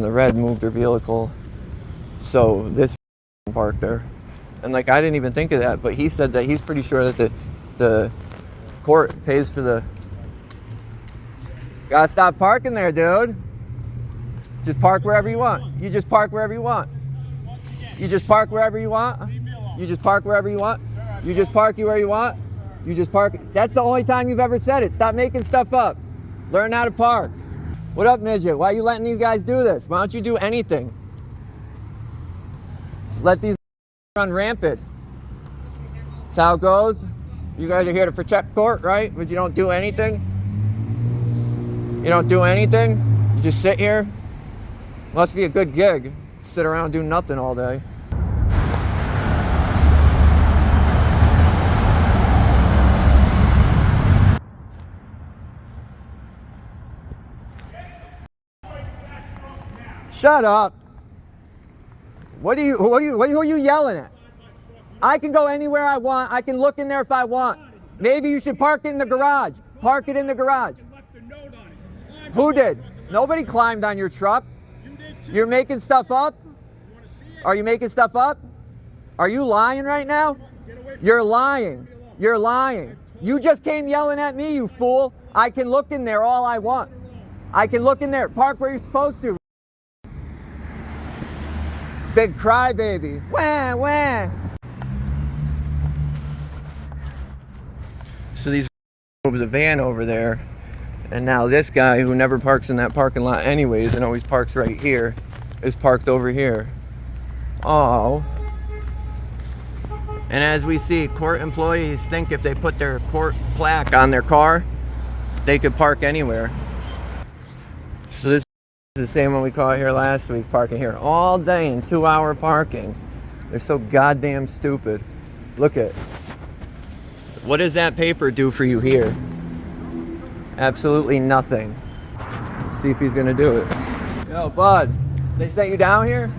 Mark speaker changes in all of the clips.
Speaker 1: in the red moved her vehicle, so this parked there. And like, I didn't even think of that, but he said that he's pretty sure that the court pays for the... Gotta stop parking there, dude. Just park wherever you want. You just park wherever you want. You just park wherever you want. You just park wherever you want. You just park where you want. You just park. That's the only time you've ever said it. Stop making stuff up. Learn how to park. What up, midget? Why are you letting these guys do this? Why don't you do anything? Let these run rampant. That's how it goes. You guys are here to protect court, right? But you don't do anything. You don't do anything. You just sit here. Must be a good gig. Sit around and do nothing all day. Shut up. Who are you yelling at? I can go anywhere I want. I can look in there if I want. Maybe you should park it in the garage. Park it in the garage. Who did? Nobody climbed on your truck. You're making stuff up? Are you making stuff up? Are you lying right now? You're lying. You're lying. You just came yelling at me, you fool. I can look in there all I want. I can look in there. Park where you're supposed to. Big crybaby. Wah, wah. So these over the van over there, and now this guy who never parks in that parking lot anyways and always parks right here is parked over here. Oh. And as we see, court employees think if they put their court plaque on their car, they could park anywhere. So this is the same one we caught here last week, parking here all day in 2-hour parking. They're so goddamn stupid. Look at, what does that paper do for you here? Absolutely nothing. Let's see if he's gonna do it. Yo, bud, they sent you down here?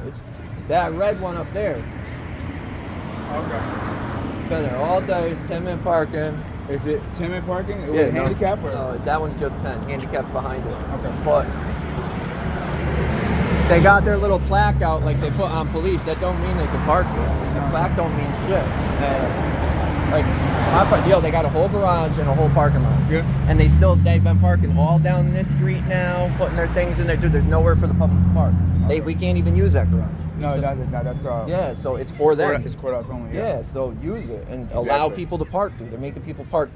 Speaker 1: It's that red one up there.
Speaker 2: Okay.
Speaker 1: Been there all day, it's 10-minute parking.
Speaker 2: Is it 10-minute parking?
Speaker 1: Yeah,
Speaker 2: handicap or?
Speaker 1: No, that one's just 10. Handicap's behind it.
Speaker 2: Okay.
Speaker 1: But they got their little plaque out like they put on police. That don't mean they can park there. The plaque don't mean shit. They got a whole garage and a whole parking lot.
Speaker 2: Yeah.
Speaker 1: And they've been parking all down this street now, putting their things in there. Dude, there's nowhere for the public to park.
Speaker 2: Okay.
Speaker 1: We can't even use that garage.
Speaker 2: No, that's
Speaker 1: yeah, so it's for them.
Speaker 2: It's courthouse only.
Speaker 1: Yeah, so use it and
Speaker 2: Exactly.
Speaker 1: allow people to park, dude. They're making people park,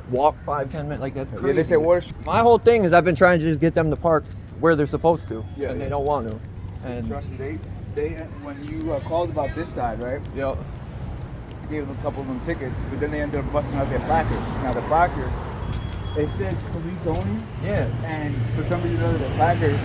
Speaker 1: walk 5-10 minutes, like that's crazy.
Speaker 2: Yeah, they say water.
Speaker 1: My whole thing is I've been trying to just get them to park where they're supposed to,
Speaker 2: Yeah,
Speaker 1: and
Speaker 2: yeah.
Speaker 1: they don't want to. And
Speaker 2: Trust me, they when you called about this side, right?
Speaker 1: Yep.
Speaker 2: Gave them a couple of them tickets, but then they ended up busting out their placards. Now the placard, it says police only.
Speaker 1: Yeah.
Speaker 2: And for some reason or other, the placards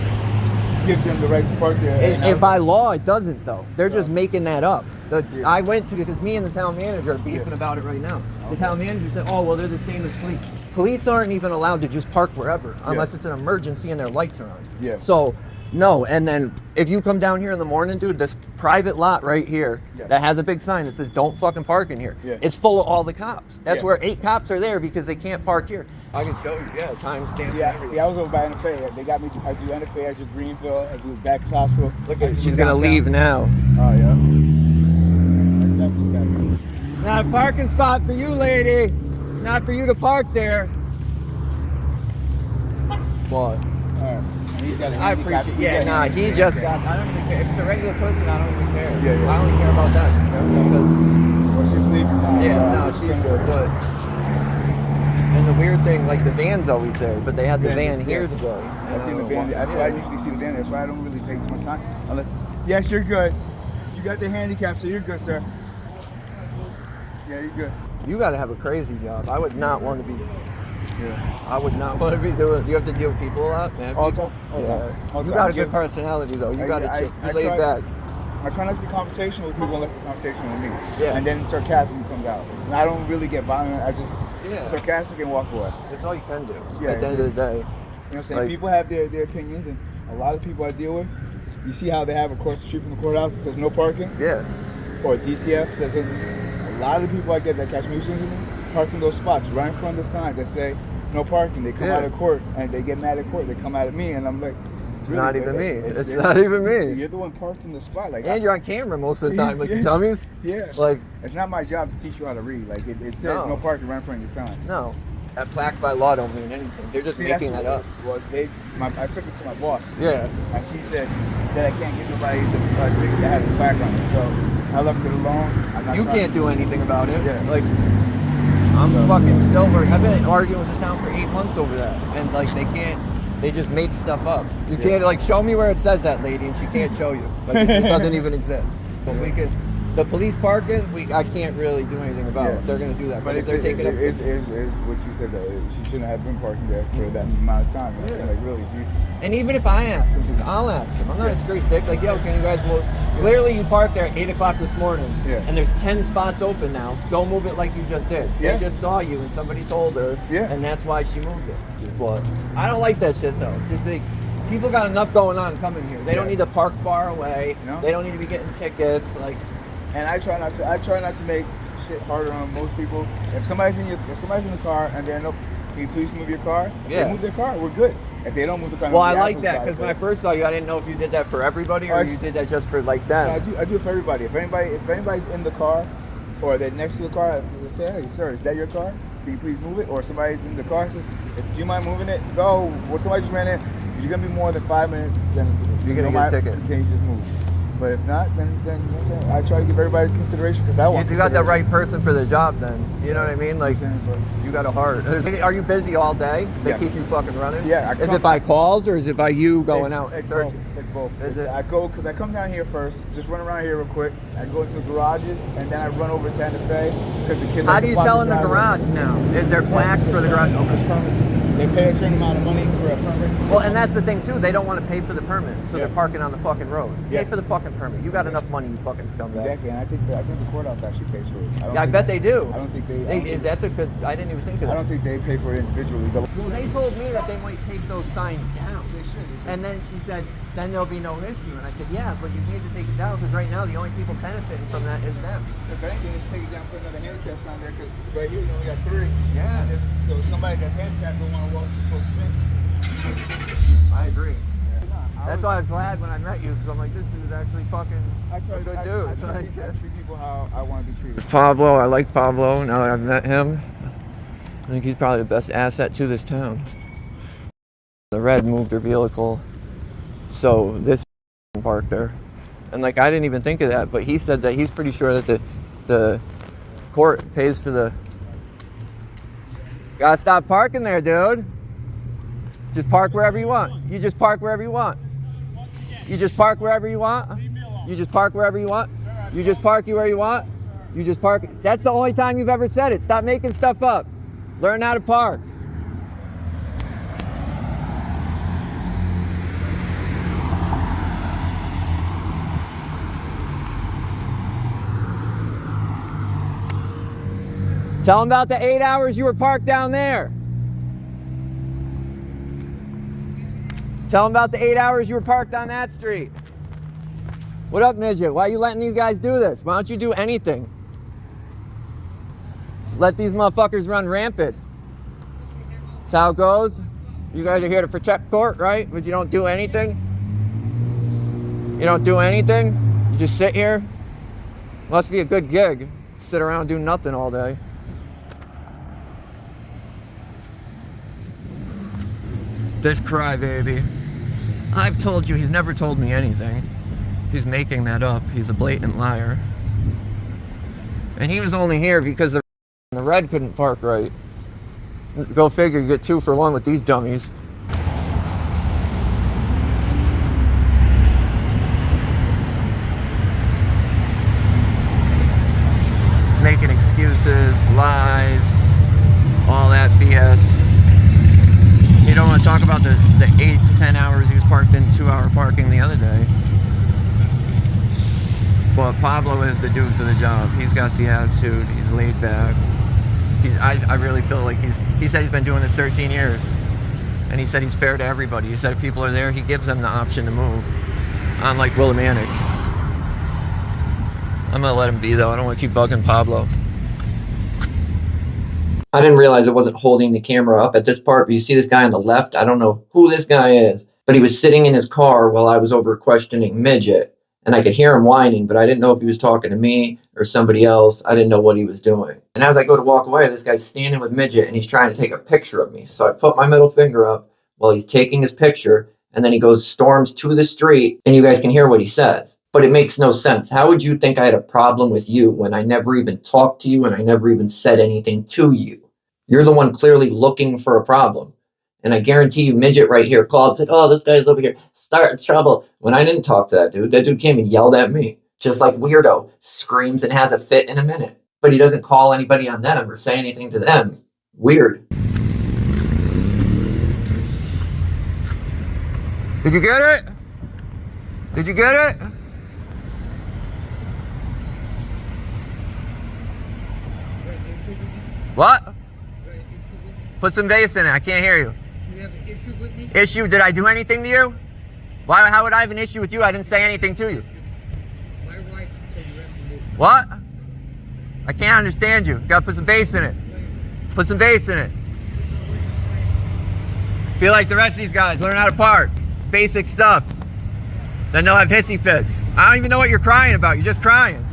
Speaker 2: give them the right to park there.
Speaker 1: And by law, it doesn't though. They're just making that up.
Speaker 2: Yeah.
Speaker 1: I went to, because me and the town manager are beefing about it right now. The town manager said, oh, well, they're the same as police. Police aren't even allowed to just park wherever unless it's an emergency and their lights are on.
Speaker 2: Yeah.
Speaker 1: So, no, and then if you come down here in the morning, dude, this private lot right here that has a big sign that says don't fucking park in here.
Speaker 2: Yeah.
Speaker 1: It's full of all the cops. That's
Speaker 2: Yeah.
Speaker 1: where 8 cops are there because they can't park here. I can show you, timestamp.
Speaker 2: See, I was over by NFA. They got me. I do NFA, I do Greenville, I do Backus Hospital.
Speaker 1: Look at, she's gonna leave now.
Speaker 2: Oh yeah. Exactly.
Speaker 1: It's not a parking spot for you, lady. It's not for you to park there. What?
Speaker 2: Alright. He's got a
Speaker 1: I
Speaker 2: handicap.
Speaker 1: appreciate. Yeah, nah, he just got. I don't even care. If it's a regular person, I don't even care.
Speaker 2: Yeah, yeah.
Speaker 1: I only care about that. Because,
Speaker 2: Or she's leaving now.
Speaker 1: yeah, no, she's good. But and the weird thing, like the van's always there, but they had the van here today.
Speaker 2: I've seen the van. That's why I usually see the van. That's why I don't really pay too much time. Unless, yes, you're good. You got the handicap, so you're good, sir. Yeah, you're good.
Speaker 1: You got to have a crazy job. I would not want to be.
Speaker 2: Yeah.
Speaker 1: I would not want to be doing. You have to deal with people a lot, man.
Speaker 2: All
Speaker 1: People.
Speaker 2: the time. All the
Speaker 1: You
Speaker 2: time.
Speaker 1: got a good personality though. You got to. You laid
Speaker 2: try-
Speaker 1: back.
Speaker 2: I try not to be confrontational with people unless they're confrontational with me.
Speaker 1: Yeah.
Speaker 2: And then sarcasm comes out. And I don't really get violent. I just sarcastic and walk away.
Speaker 1: That's all you can do.
Speaker 2: Yeah,
Speaker 1: At the end of the day.
Speaker 2: You know what I'm saying?
Speaker 1: Like-
Speaker 2: People have their opinions, and a lot of people I deal with, you see how they have across the street from the courthouse that says no parking?
Speaker 1: Yeah.
Speaker 2: Or DCF says a lot of people I get that catch nuisance with me park in those spots right in front of the signs that say no parking. They come out of court and they get mad at court. They come out at me and I'm like, really,
Speaker 1: not even me. It's not even me.
Speaker 2: You're the one parked in the spot. Like,
Speaker 1: And you're on camera most of the time, like you dummies.
Speaker 2: Yeah.
Speaker 1: Like,
Speaker 2: it's not my job to teach you how to read. Like, it says no parking right in front of your sign.
Speaker 1: no. That plaque by law don't mean anything. They're just making that up.
Speaker 2: Well, I took it to my boss.
Speaker 1: Yeah.
Speaker 2: And she said that I can't give nobody the ticket that has a plaque on it. So I left it alone.
Speaker 1: You can't do anything about it.
Speaker 2: Yeah.
Speaker 1: Like, I'm fucking still worried. I've been arguing with the town for 8 months over that. And, like, they just make stuff up. You can't, like, show me where it says that, lady, and she can't show you. Like, it doesn't even exist. But we could, the police parking, I can't really do anything about it. They're going to do that. But if they're taking
Speaker 2: it is what you said, though. She shouldn't have been parking there for that amount of time. Yeah. Like, really.
Speaker 1: And even if I ask him to, I'll ask him. I'm not a straight dick. Like, yo, can you guys move? Clearly, you parked there at 8 o'clock this morning, and there's 10 spots open now. Go move it like you just did. They just saw you, and somebody told her, and that's why she moved it. But I don't like that shit, though. Just like, people got enough going on coming here. They don't need to park far away. No. They don't need to be getting tickets. Like,
Speaker 2: and I try not to make shit harder on most people. If somebody's in the car and they're can you please move your car? If they move their car, we're good. If they don't move the car,
Speaker 1: well, I like that because when I first saw you, I didn't know if you did that for everybody or you did that just for like them.
Speaker 2: No, I do it for everybody. If anybody's in the car or they're next to the car, they say, "Hey, sir, is that your car? Can you please move it?" Or somebody's in the car, says, "Do you mind moving it?" Go. Well, somebody just ran in. If you're gonna be more than 5 minutes, then
Speaker 1: you're gonna get a ticket.
Speaker 2: Can you just move? But if not, then I try to give everybody consideration because I want.
Speaker 1: You got the right person for the job, then. You know what I mean? Like, you got a heart. Are you busy all day? They keep you fucking running.
Speaker 2: Yeah.
Speaker 1: Is it by calls or is it by you going out?
Speaker 2: It's both. It's both. I go because I come down here first, just run around here real quick. I go into the garages and then I run over to Santa Fe because the kids.
Speaker 1: How do you tell in the garage now? Is there plaques for the garage?
Speaker 2: They pay a certain amount of money for a permit.
Speaker 1: Well, and that's the thing too. They don't want to pay for the permit, so they're parking on the fucking road. Pay for the fucking permit. You got enough money, you fucking scumbag.
Speaker 2: Exactly, and I think the courthouse actually pays for it.
Speaker 1: I bet they do.
Speaker 2: I don't think
Speaker 1: that's a good. I didn't even think of that.
Speaker 2: I don't think they pay for it individually.
Speaker 1: Well, they told me that they might take those signs down. They should. And then she said, then there'll be no issue. And I said, yeah, but you need to take it down because right now the only people benefiting from that is them.
Speaker 2: If anything, just take it down, put another handicap sign there because right here you only got 3.
Speaker 1: Yeah.
Speaker 2: So somebody that's handicapped don't want to walk too close to me.
Speaker 1: I agree. That's why I was glad when I met you because I'm like, this dude's actually fucking a good dude.
Speaker 2: I treat people how I want to be treated.
Speaker 1: Pablo, I like Pablo now that I've met him. I think he's probably the best asset to this town. The red moved her vehicle, so this parked there. And like, I didn't even think of that, but he said that he's pretty sure that the court pays for the... Gotta stop parking there, dude. Just park wherever you want. You just park wherever you want. You just park wherever you want. You just park wherever you want. You just park where you want. You just park. That's the only time you've ever said it. Stop making stuff up. Learn how to park. Tell them about the 8 hours you were parked down there. Tell them about the 8 hours you were parked on that street. What up, midget? Why are you letting these guys do this? Why don't you do anything? Let these motherfuckers run rampant. That's how it goes. You guys are here to protect court, right? But you don't do anything? You don't do anything? You just sit here? Must be a good gig. Sit around and do nothing all day. This crybaby. I've told you he's never told me anything. He's making that up. He's a blatant liar. And he was only here because the red couldn't park right. Go figure, you get 2 for 1 with these dummies. Making excuses, lies, all that BS. You don't want to talk about the 8 to 10 hours he was parked in 2-hour parking the other day. But Pablo is the dude for the job. He's got the attitude. He's laid back. I really feel like he said he's been doing this 13 years. And he said he's fair to everybody. He said if people are there, he gives them the option to move. Unlike Willimantic. I'm going to let him be, though. I don't want to keep bugging Pablo. I didn't realize it wasn't holding the camera up at this part, but you see this guy on the left? I don't know who this guy is,
Speaker 3: But he was sitting in his car while I was over questioning Midget, and I could hear him whining, but I didn't know if he was talking to me or somebody else. I didn't know what he was doing. And as I go to walk away, this guy's standing with Midget, and he's trying to take a picture of me. So I put my middle finger up while he's taking his picture, and then he storms to the street, and you guys can hear what he says. But it makes no sense. How would you think I had a problem with you when I never even talked to you and I never even said anything to you? You're the one clearly looking for a problem. And I guarantee you, Midget right here called and said, oh, this guy's over here starting trouble. When I didn't talk to that dude came and yelled at me. Just like Weirdo screams and has a fit in a minute. But he doesn't call anybody on them or say anything to them. Weird.
Speaker 1: Did you get it? Did you get it? What? Put some bass in it. I can't hear you.
Speaker 4: You have an issue with me?
Speaker 1: Issue? Did I do anything to you? Why? How would I have an issue with you? I didn't say anything to you.
Speaker 4: My wife said you have to move.
Speaker 1: What? I can't understand you. Gotta put some bass in it. Put some bass in it. Be like the rest of these guys. Learn how to park. Basic stuff. Then they'll have hissy fits. I don't even know what you're crying about. You're just crying.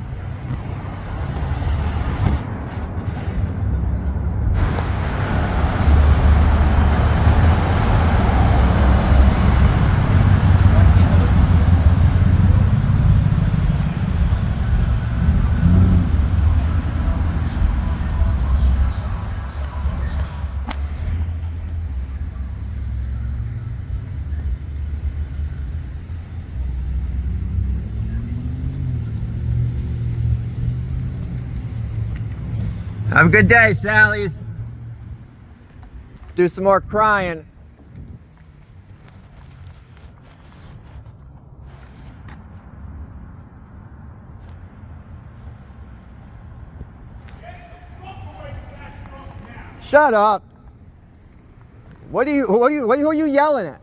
Speaker 1: Have a good day, Sally's. Do some more crying. Shut up. Who are you yelling at?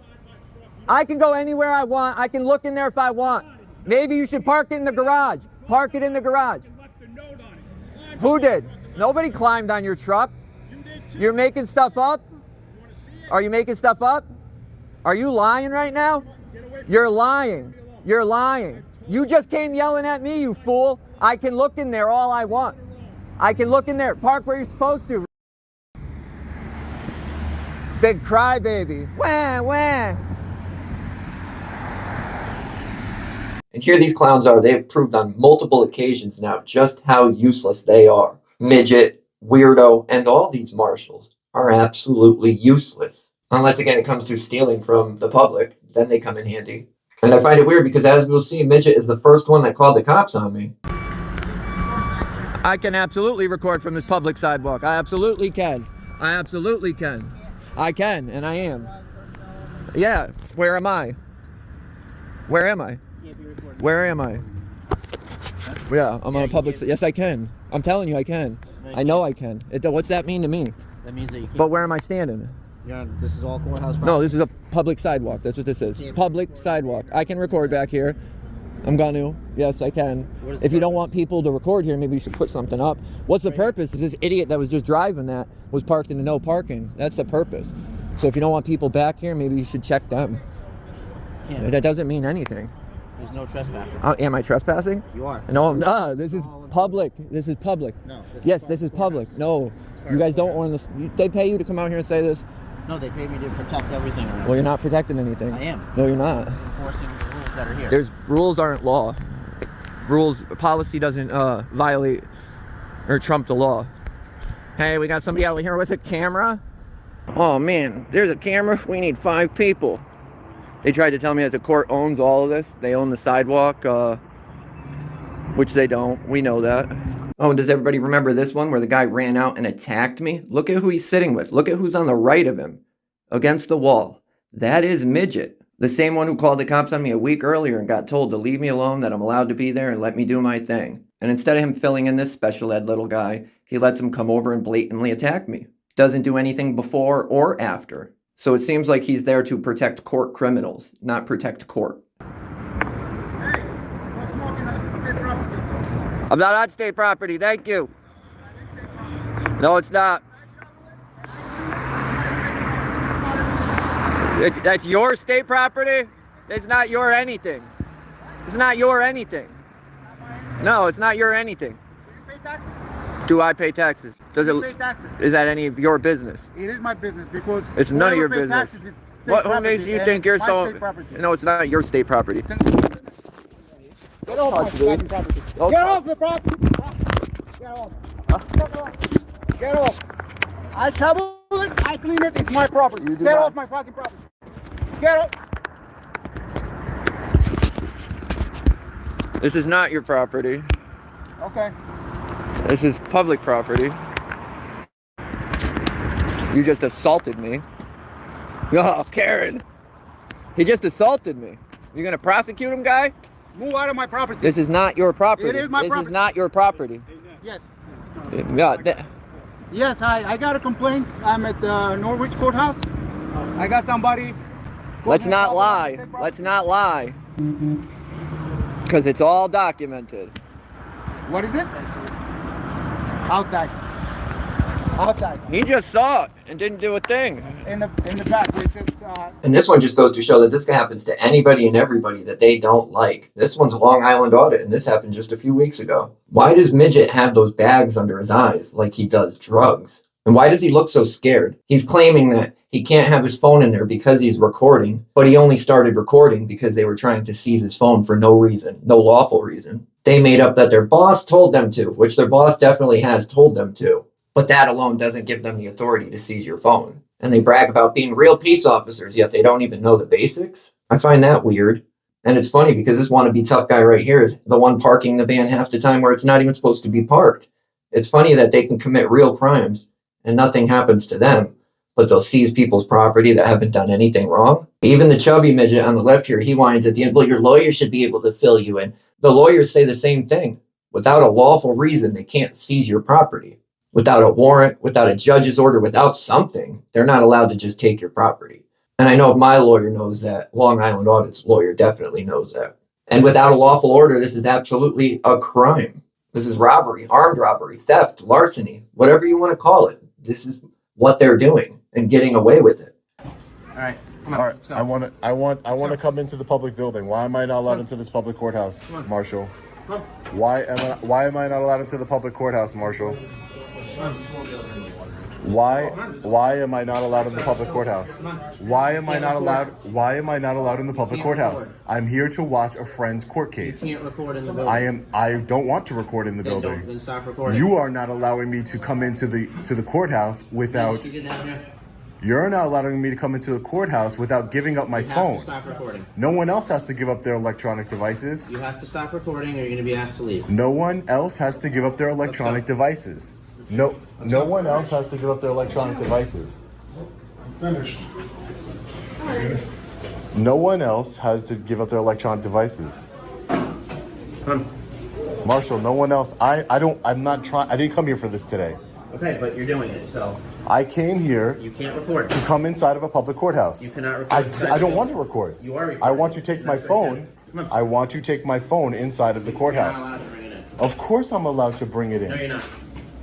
Speaker 1: I can go anywhere I want. I can look in there if I want. Maybe you should park it in the garage. Park it in the garage. Who did? Nobody climbed on your truck. You're making stuff up? Are you making stuff up? Are you lying right now? You're lying. You're lying. You just came yelling at me, you fool. I can look in there all I want. I can look in there. Park where you're supposed to. Big crybaby. Wah, wah.
Speaker 3: And here these clowns are. They have proved on multiple occasions now just how useless they are. Midget, Weirdo, and all these marshals are absolutely useless. Unless, again, it comes to stealing from the public. Then they come in handy. And I find it weird because, as we'll see, Midget is the first one that called the cops on me.
Speaker 1: I can absolutely record from this public sidewalk. I absolutely can. I absolutely can. I can, and I am. Yeah, where am I? Where am I? Where am I? Yeah, I'm on a public. Yes, I can. I'm telling you, I can. I know I can. What's that mean to me?
Speaker 4: That means that you can't.
Speaker 1: But where am I standing?
Speaker 4: Yeah, this is all courthouse property.
Speaker 1: No, this is a public sidewalk. That's what this is. Public sidewalk. I can record back here. I'm gonna. Yes, I can. If you don't want people to record here, maybe you should put something up. What's the purpose? Is this idiot that was just driving that was parked in the no parking? That's the purpose. So if you don't want people back here, maybe you should check them.
Speaker 4: Yeah.
Speaker 1: That doesn't mean anything.
Speaker 4: There's no trespassing.
Speaker 1: Am I trespassing?
Speaker 4: You are.
Speaker 1: No, I'm not. This is public. This is public.
Speaker 4: No.
Speaker 1: Yes, this is public. No, you guys don't want this. They pay you to come out here and say this?
Speaker 4: No, they pay me to protect everything around.
Speaker 1: Well, you're not protecting anything.
Speaker 4: I am.
Speaker 1: No, you're not.
Speaker 4: I'm enforcing the rules that are here.
Speaker 1: There's rules aren't law. Policy doesn't violate or trump the law. Hey, we got somebody out here with a camera. Oh man, there's a camera. We need 5 people. They tried to tell me that the court owns all of this. They own the sidewalk, which they don't. We know that.
Speaker 3: Oh, and does everybody remember this one where the guy ran out and attacked me? Look at who he's sitting with. Look at who's on the right of him. Against the wall. That is Midget. The same one who called the cops on me a week earlier and got told to leave me alone, that I'm allowed to be there and let me do my thing. And instead of him filling in this special ed little guy, he lets him come over and blatantly attack me. Doesn't do anything before or after. So it seems like he's there to protect court criminals, not protect court.
Speaker 1: I'm not on state property, thank you. No, it's not. That's your state property? It's not your anything. It's not your anything. No, it's not your anything.
Speaker 5: Do you pay taxes?
Speaker 1: Do I pay taxes? Does
Speaker 5: Do you
Speaker 1: it?
Speaker 5: pay taxes?
Speaker 1: Is that any of your business?
Speaker 5: It is my business because
Speaker 1: It's none of your
Speaker 5: whoever pays
Speaker 1: business.
Speaker 5: taxes is state
Speaker 1: What? Who
Speaker 5: property,
Speaker 1: makes you
Speaker 5: and
Speaker 1: think you're
Speaker 5: it's my
Speaker 1: so?
Speaker 5: state property.
Speaker 1: No, it's not your state property.
Speaker 5: Get off my fucking property.
Speaker 1: Don't
Speaker 5: Get
Speaker 1: touch
Speaker 5: off the property. Get off. Get off. I shovel it. I clean it. It's my property.
Speaker 1: You do
Speaker 5: Get
Speaker 1: not.
Speaker 5: off my fucking property. Get off.
Speaker 1: This is not your property.
Speaker 5: Okay.
Speaker 1: This is public property. You just assaulted me. Oh, Karen. He just assaulted me. You gonna prosecute him, guy?
Speaker 5: Move out of my property.
Speaker 1: This is not your property.
Speaker 5: It is my
Speaker 1: This
Speaker 5: property.
Speaker 1: is not your property.
Speaker 5: Yes.
Speaker 1: Yeah.
Speaker 5: Yes, I got a complaint. I'm at the Norwich Courthouse. I got somebody.
Speaker 1: Let's not lie. Let's not lie. Because it's all documented.
Speaker 5: What is it? Outside. Outside.
Speaker 1: He just saw it and didn't do a thing.
Speaker 5: In the back. Which is,
Speaker 3: And this one just goes to show that this happens to anybody and everybody that they don't like. This one's a Long Island audit, and this happened just a few weeks ago. Why does Midget have those bags under his eyes like he does drugs? And why does he look so scared? He's claiming that he can't have his phone in there because he's recording, but he only started recording because they were trying to seize his phone for no reason, no lawful reason. They made up that their boss told them to, which their boss definitely has told them to. But that alone doesn't give them the authority to seize your phone. And they brag about being real peace officers, yet they don't even know the basics. I find that weird. And it's funny because this wannabe tough guy right here is the one parking the van half the time where it's not even supposed to be parked. It's funny that they can commit real crimes and nothing happens to them, but they'll seize people's property that haven't done anything wrong. Even the chubby midget on the left here, he whines at the end, well, your lawyer should be able to fill you in. The lawyers say the same thing. Without a lawful reason, they can't seize your property. Without a warrant, without a judge's order, without something, they're not allowed to just take your property. And I know if my lawyer knows that, Long Island Audit's lawyer definitely knows that. And without a lawful order, this is absolutely a crime. This is robbery, armed robbery, theft, larceny, whatever you want to call it. This is what they're doing and getting away with it.
Speaker 4: All right, come on.
Speaker 6: All right,
Speaker 4: Let's go.
Speaker 6: I want to come into the public building. Why am I not allowed into this public courthouse, Marshal? Why am I not allowed into the public courthouse, Marshal? Why am I not allowed in the public courthouse? Why am I not allowed in the public courthouse? I'm here to watch a friend's court case.
Speaker 4: You can't record in the building.
Speaker 6: I don't want to record in the building.
Speaker 4: Then stop recording.
Speaker 6: You are not allowing me to come into the courthouse without.
Speaker 4: You get down here.
Speaker 6: You're not allowing me to come into the courthouse without giving up my
Speaker 4: You have
Speaker 6: phone.
Speaker 4: to stop recording.
Speaker 6: No one else has to give up their electronic devices.
Speaker 4: You have to stop recording or you're going to be asked to leave.
Speaker 6: No one else has to give up their electronic devices. No one else has to give up their electronic devices.
Speaker 7: Finished.
Speaker 6: No one else has to give up their electronic devices.
Speaker 4: Come.
Speaker 6: Marshall, no one else. I didn't come here for this today.
Speaker 4: Okay, but you're doing it, so
Speaker 6: I came here
Speaker 4: you can't record.
Speaker 6: to come inside of a public courthouse.
Speaker 4: You cannot record.
Speaker 6: I don't want to record.
Speaker 4: You are recording.
Speaker 6: I want to take my
Speaker 4: That's right
Speaker 6: phone.
Speaker 4: there. Come on.
Speaker 6: I want to take my phone inside of the
Speaker 4: You're not
Speaker 6: courthouse.
Speaker 4: allowed to bring it in.
Speaker 6: Of course I'm allowed to bring it in.
Speaker 4: No, you're not.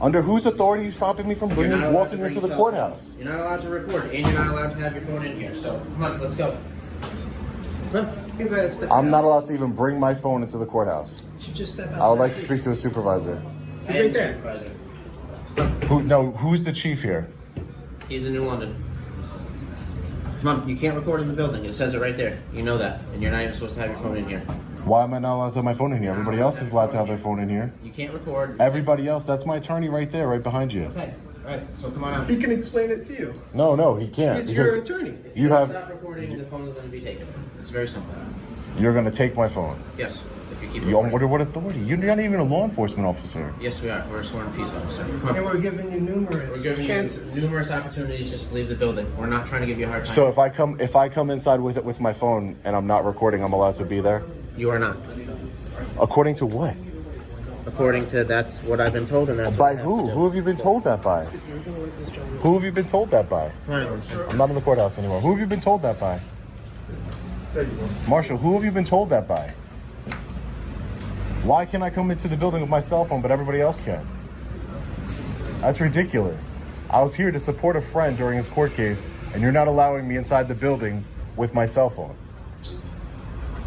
Speaker 6: Under whose authority are you stopping me from
Speaker 4: You're not allowed
Speaker 6: walking
Speaker 4: to bring
Speaker 6: into the
Speaker 4: yourself in.
Speaker 6: courthouse?
Speaker 4: You're not allowed to record, and you're not allowed to have your phone in here. So come on, let's go. Come on.
Speaker 6: I'm not allowed to even bring my phone into the courthouse.
Speaker 4: You just step outside.
Speaker 6: I would like to speak to a supervisor.
Speaker 4: He's right there. Supervisor.
Speaker 6: Who's the chief here?
Speaker 4: He's in New London. Come on, you can't record in the building. It says it right there. You know that, and you're not even supposed to have your phone in here.
Speaker 6: Why am I not allowed to have my phone in here? Everybody else is allowed to have their phone in here.
Speaker 4: You can't record.
Speaker 6: Everybody else, that's my attorney right there, right behind you.
Speaker 4: Okay, all right. So come on out.
Speaker 7: He can explain it to you.
Speaker 6: No, he can't.
Speaker 7: He's your
Speaker 6: because
Speaker 7: attorney.
Speaker 4: If
Speaker 6: you
Speaker 4: don't
Speaker 6: have-
Speaker 4: stop recording, the phone is going to be taken. It's very simple.
Speaker 6: You're gonna take my phone.
Speaker 4: Yes, if you keep
Speaker 6: You
Speaker 4: recording.
Speaker 6: what authority? You're not even a law enforcement officer.
Speaker 4: Yes, we are. We're a sworn peace officer. Come
Speaker 7: And
Speaker 4: on.
Speaker 7: we're giving you numerous
Speaker 4: We're giving
Speaker 7: chances.
Speaker 4: you numerous opportunities just to leave the building. We're not trying to give you a hard time.
Speaker 6: So if I come inside with my phone and I'm not recording, I'm allowed to be there?
Speaker 4: You are not.
Speaker 6: According to what?
Speaker 4: According to that's what I've been told, and that's
Speaker 6: By
Speaker 4: what I have
Speaker 6: who?
Speaker 4: to do.
Speaker 6: Who have you been told that by? Who have you been told that by?
Speaker 4: Come on, Elizabeth.
Speaker 6: I'm not in the courthouse anymore. Who have you been told that by? Marshall, who have you been told that by? Why can't I come into the building with my cell phone, but everybody else can? That's ridiculous. I was here to support a friend during his court case, and you're not allowing me inside the building with my cell phone.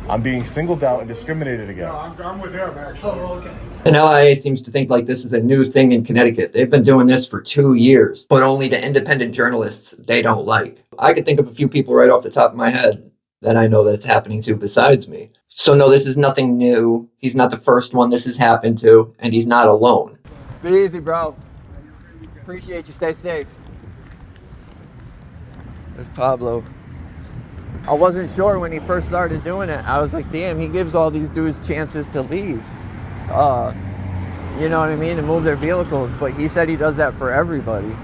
Speaker 6: I'm being singled out and discriminated
Speaker 5: No,
Speaker 6: against.
Speaker 5: I'm with him, actually.
Speaker 7: Oh, okay.
Speaker 3: And LIA seems to think like this is a new thing in Connecticut. They've been doing this for 2 years, but only the independent journalists they don't like. I could think of a few people right off the top of my head that I know that it's happening to besides me. So no, this is nothing new. He's not the first one this has happened to, and he's not alone.
Speaker 1: Be easy, bro. Appreciate you. Stay safe. There's Pablo. I wasn't sure when he first started doing it. I was like, damn, he gives all these dudes chances to leave. You know what I mean? To move their vehicles. But he said he does that for everybody.